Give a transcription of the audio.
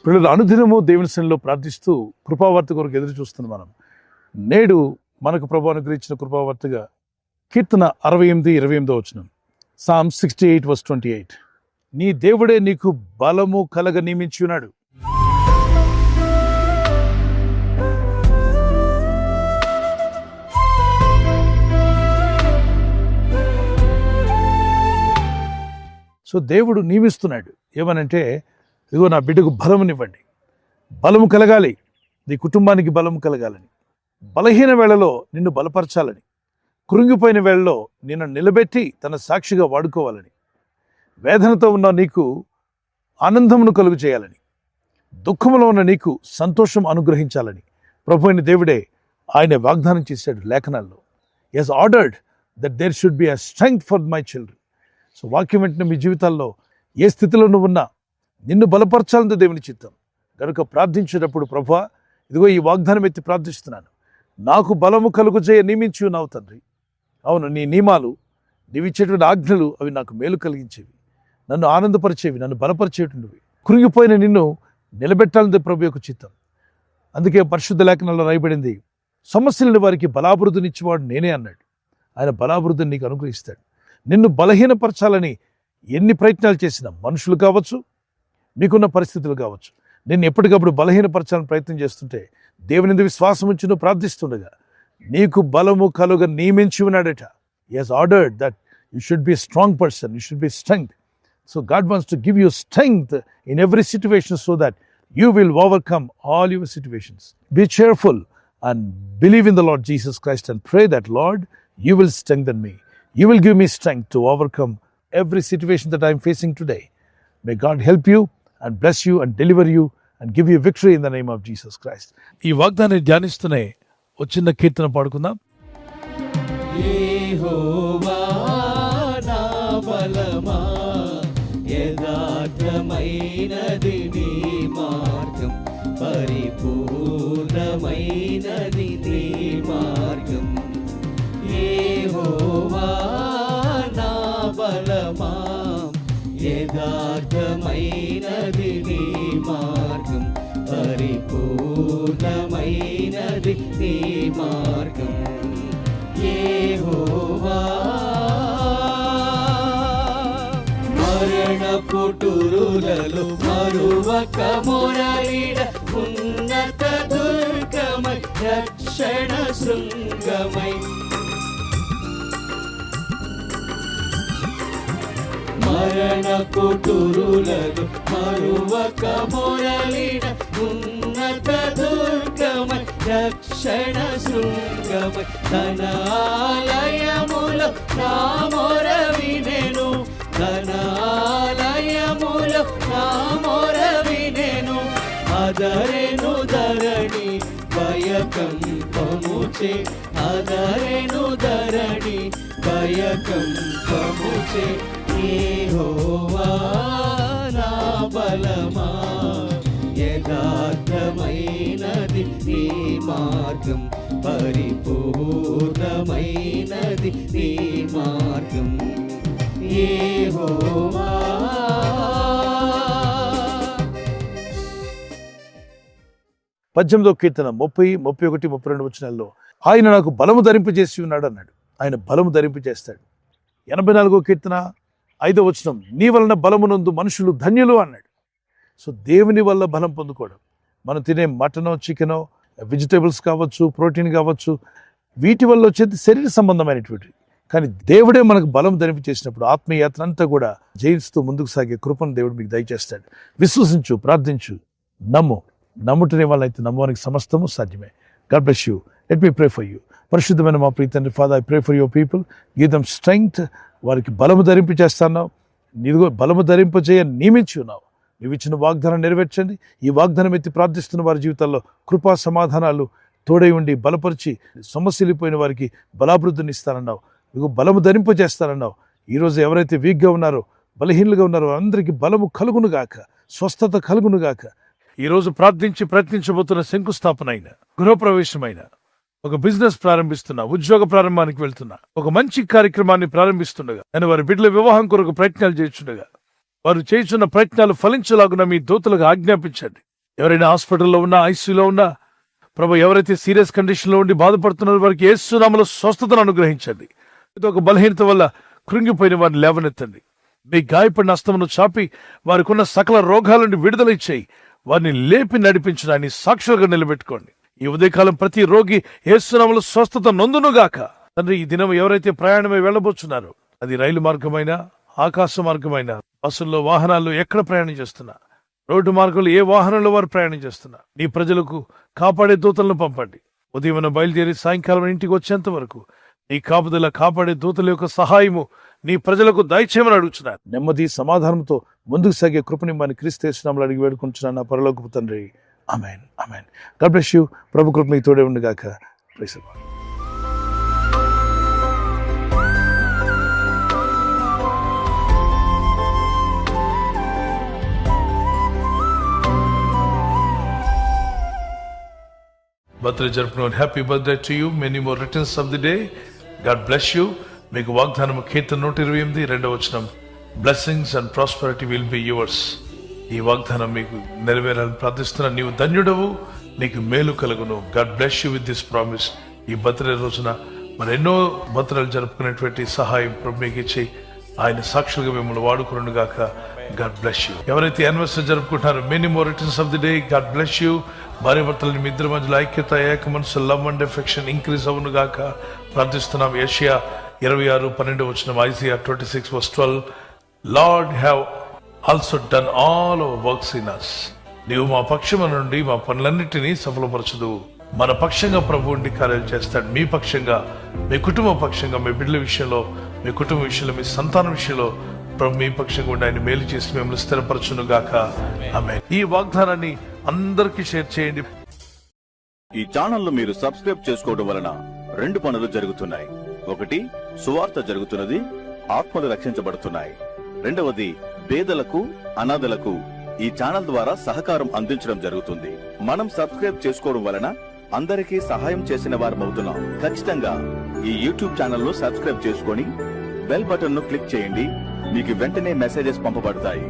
పిల్లలు అనుదినము దేవుని సన్నిధిలో ప్రార్థిస్తూ కృపావార్త కొరకు ఎదురు చూస్తున్నాం. మనం నేడు మనకు ప్రభువు అనుగ్రహించిన కృపావార్తగా కీర్తన 68:28 Psalm 68:28. నీ దేవుడే నీకు బలము కలగ నియమించి ఉన్నాడు. సో దేవుడు నియమిస్తున్నాడు. ఏమనంటే, ఇదిగో నా బిడ్డకు బలమునివ్వండి, బలము కలగాలి, నీ కుటుంబానికి బలము కలగాలని, బలహీన వేళలో నిన్ను బలపరచాలని, కృంగిపోయిన వేళలో నిన్ను నిలబెట్టి తన సాక్షిగా వాడుకోవాలని, వేదనతో ఉన్న నీకు ఆనందమును కలుగు చేయాలని, దుఃఖంలో ఉన్న నీకు సంతోషం అనుగ్రహించాలని ప్రభు అయిన దేవుడే ఆయన వాగ్దానం చేశాడు లేఖనాల్లో. He has ordered that there should be a strength for my children. So వాక్యం వెంటనే మీ జీవితాల్లో ఏ స్థితిలో నువ్వు ఉన్నా నిన్ను బలపరచాలంటే దేవుని చిత్తం. కనుక ప్రార్థించేటప్పుడు, ప్రభువా ఇదిగో ఈ వాగ్దానం ఎత్తి ప్రార్థిస్తున్నాను, నాకు బలము కలుగు చేయ నియమించి ఉన్నావు తండ్రి. అవును, నీ నియమాలు, నీవు ఇచ్చేటువంటి ఆజ్ఞలు అవి నాకు మేలు కలిగించేవి, నన్ను ఆనందపరిచేవి, నన్ను బలపరిచేటువంటివి. కృంగిపోయిన నిన్ను నిలబెట్టాలంటే ప్రభు యొక్క చిత్తం. అందుకే పరిశుద్ధ లేఖనాల్లో రాయబడింది, సమస్యలను వారికి బలాభివృద్ధినిచ్చేవాడు నేనే అన్నాడు. ఆయన బలాభివృద్ధిని నీకు అనుగ్రహిస్తాడు. నిన్ను బలహీనపరచాలని ఎన్ని ప్రయత్నాలు చేసినా, మనుషులు కావచ్చు, మీకున్న పరిస్థితులు కావచ్చు, నిన్ను ఎప్పటికప్పుడు బలహీనపరచాలని ప్రయత్నం చేస్తుంటే, దేవుని యందు విశ్వాసం ఉంచి నువ్వు ప్రార్థిస్తుండగా నీకు బలము కలుగ నియమించి ఉన్నాడట. He has ordered that you should be strong person, you should be strength. So God wants to give you strength in every situation so that you will overcome all your situations. Be cheerful and believe in the Lord Jesus Christ and pray that, Lord, you will strengthen me. You will give me strength to overcome every situation that I am facing today. May God help you and bless you and deliver you and give you victory in the name of Jesus Christ. ఈ వాగ్దానాన్ని ధ్యానిస్తూనే ఒక చిన్న కీర్తన పాడుకుందాం. యెహోవా నా బలమా, యథార్థమైనది నీ మార్గం, పరిపూర్ణమైనది నీ మార్గం. యెహోవా నా బలమా, యథార్థమైనది నీ మార్గం, పరిపూర్ణమైనది నీ మార్గం. యెహోవా మరణపు టురులలో మరువక మొరలిడ, ఉన్నత దుర్గమై రక్షణ శృంగమై. మరణపు టురులలో మరువక మొరలిడ, ఉన్నత దుర్గమై రక్షణ శృంగమై. తన ఆలయములో నా మొర వినెను, తన ఆలయములో నా మొర వినెను. అదరెను ధరణి భయకంపముచే, అదరెను ధరణి భయకంపముచే. యెహోవా నా బలమా, యథార్థమైనది నీ మార్గం, పరిపూర్ణమైనది నీ మార్గం. యెహోవా. పద్దెనిమిదో కీర్తన 30, 31, 32 వచనాల్లో ఆయన నాకు బలము ధరింపజేసి ఉన్నాడు అన్నాడు. ఆయన బలము ధరింపజేస్తాడు. 84వ కీర్తన 5వ వచనం, నీ వలన బలమునందు మనుషులు ధన్యులు అన్నాడు. సో దేవుని వల్ల బలం పొందుకోవడం, మనం తినే మటనో, చికెనో, వెజిటేబుల్స్ కావచ్చు, ప్రోటీన్ కావచ్చు, వీటి వల్ల వచ్చేది శరీర సంబంధమైనటువంటి. కానీ దేవుడే మనకు బలం ధరింపు చేసినప్పుడు ఆత్మీయయాత్ర అంతా కూడా జయిస్తూ ముందుకు సాగే కృపను దేవుడు మీకు దయచేస్తాడు. విశ్వసించు, ప్రార్థించు, నమ్ము. నమ్ముటనే వాళ్ళైతే నమ్మడానికి సమస్తము సాధ్యమే. God bless you. Let me pray for you. పరిశుద్ధమైన మా ప్రియ తండ్రి, father, I pray for your people. Give them strength. వారికి బలము ధరింపు చేస్తున్నావు, నీవు బలము ధరింపు చేయ నియమించి ఉన్నావు. నీవు ఇచ్చిన వాగ్దానం నెరవేర్చండి. ఈ వాగ్దానం ఎత్తి ప్రార్థిస్తున్న వారి జీవితాల్లో కృపా సమాధానాలు తోడై ఉండి బలపరిచి, సమస్యలిపోయిన వారికి బలాభివృద్ధిని ఇస్తానన్నావు. నీకు బలము ధరింపు చేస్తానన్నావు. ఈరోజు ఎవరైతే వీక్గా ఉన్నారో, బలహీనులుగా ఉన్నారో అందరికీ బలము కలుగునుగాక, స్వస్థత కలుగునుగాక. ఈరోజు ప్రార్థించి ప్రయత్నించబోతున్న శంకుస్థాపన అయిన, గృహప్రవేశమైన, ఒక బిజినెస్ ప్రారంభిస్తున్నా, ఉద్యోగ ప్రారంభానికి వెళ్తున్నా, ఒక మంచి కార్యక్రమాన్ని ప్రారంభిస్తుండగా, నేను వారి బిడ్డల వివాహం కొరకు ప్రయత్నాలు చేస్తుండగా, వారు చేస్తున్న ప్రయత్నాలు ఫలించలాగున మీ దూతలకు ఆజ్ఞాపించండి. ఎవరైనా హాస్పిటల్లో ఉన్నా, ఐసీయూలో ఉన్నా, ప్రభు ఎవరైతే సీరియస్ కండిషన్లో ఉండి బాధపడుతున్నారో వారికి యేసు నామములో స్వస్థతను అనుగ్రహించండి. ఇది ఒక బలహీనత వల్ల కృంగిపోయిన వారిని లేవనెత్తండి. మీ గాయపడిన హస్తమును చాపి వారికి ఉన్న సకల రోగాల నుండి విడుదల ఇచ్చేయి. వారిని లేపి నడిపించడాన్ని సాక్షులుగా నిలబెట్టుకోండి. ఈ ఉదయకాలం ప్రతి రోగి యేసు నామములో స్వస్థత నొందునుగాక. తండ్రి, ఈ దినం ఎవరైతే ప్రయాణమై వెళ్ళబోతున్నారో, అది రైలు మార్గమైనా, ఆకాశ మార్గమైనా, బస్సుల్లో, వాహనాల్లో ఎక్కడ ప్రయాణం చేస్తున్నా, రోడ్డు మార్గంలో ఏ వాహనంలో వారు ప్రయాణం చేస్తున్నా, నీ ప్రజలకు కాపాడే దూతలను పంపండి. ఉదయం బయలుదేరి సాయంకాలం ఇంటికి వచ్చేంత వరకు నీ కాపుదల, కాపాడే దూతల యొక్క సహాయము నీ ప్రజలకు దయచేయమని అడుగుతున్నాను. నెమ్మది సమాధానంతో ముందుకు సాగే కృపనిమ్మని క్రీస్తు యేసు నామములో అడిగి వేడుకుంటున్నాను నా పరలోకపు తండ్రి. ఆమేన్, ఆమేన్. God bless you. ప్రభు కృప మీకు తోడే ఉండుగాక. Praise the Lord. బర్త్డే జరుపుకున్న happy birthday to you. Many more returns of the day. God bless you. మీకు వాగ్దానము కీర్తన 128 2వ వచనం, blessings and prosperity will be yours. ఈ వాగ్దానం మీకు నెరవేరాలని ప్రార్థిస్తున్నా. నీవు ధన్యుడవు, నీకు మేలు కలుగును. God bless you with this promise. ఈ బర్త్డే రోజున మరి ఎన్నో బర్త్డేలు జరుపుకునేటువంటి సహాయం ప్రభు మీకు ఇచ్చి ఆయన సాక్షులుగా మిమ్మల్ని వాడుకును గాక. God bless you. ఎవరైతే యానివర్సరీ జరుపుకుంటారో many more returns of the day. God bless you. భార్య భర్తలని మీ ఇద్దరి మధ్యలో ఐక్యత, ఏక మనసు, లవ్ అండ్ ఎఫెక్షన్ ఇంక్రీజ్ అవును గాక ప్రార్థిస్తున్నాం. యెషయా 26:12, Isaiah 26:12. Lord have also done all our works in us. నీవు మా పక్షము నుండి మా పనులన్నిటినీ సఫలపరచదు. మన పక్షంగా ప్రభు ఉండి కార్యాలు చేస్తాడు. మీ పక్షంగా, మీ కుటుంబ పక్షంగా, మీ బిడ్డల విషయంలో, మీ కుటుంబ విషయంలో, మీ సంతానం విషయంలో ప్రభు మీ పక్షంగా ఉండి ఆయన మేలు చేసి మిమ్మల్ని స్థిరపరచును గాక. ఆమేన్. ఈ వాగ్దానాన్ని అందరికీ షేర్ చేయండి. ఈ ఛానల్ మీరు సబ్స్క్రైబ్ చేసుకోవడం వలన 2 పనులు జరుగుతున్నాయి. ఒకటి, సువార్త జరుగుతున్నది, ఆత్మలు రక్షించబడుతున్నాయి. రెండవది, పేదలకు, అనాథలకు ఈ ఛానల్ ద్వారా సహకారం అందించడం జరుగుతుంది. మనం సబ్స్క్రైబ్ చేసుకోవడం వలన అందరికీ సహాయం చేసిన వారమవుతున్నాం. ఖచ్చితంగా ఈ యూట్యూబ్ ఛానల్ ను సబ్స్క్రైబ్ చేసుకొని బెల్ బటన్ ను క్లిక్ చేయండి. మీకు వెంటనే మెసేజెస్ పంపబడతాయి.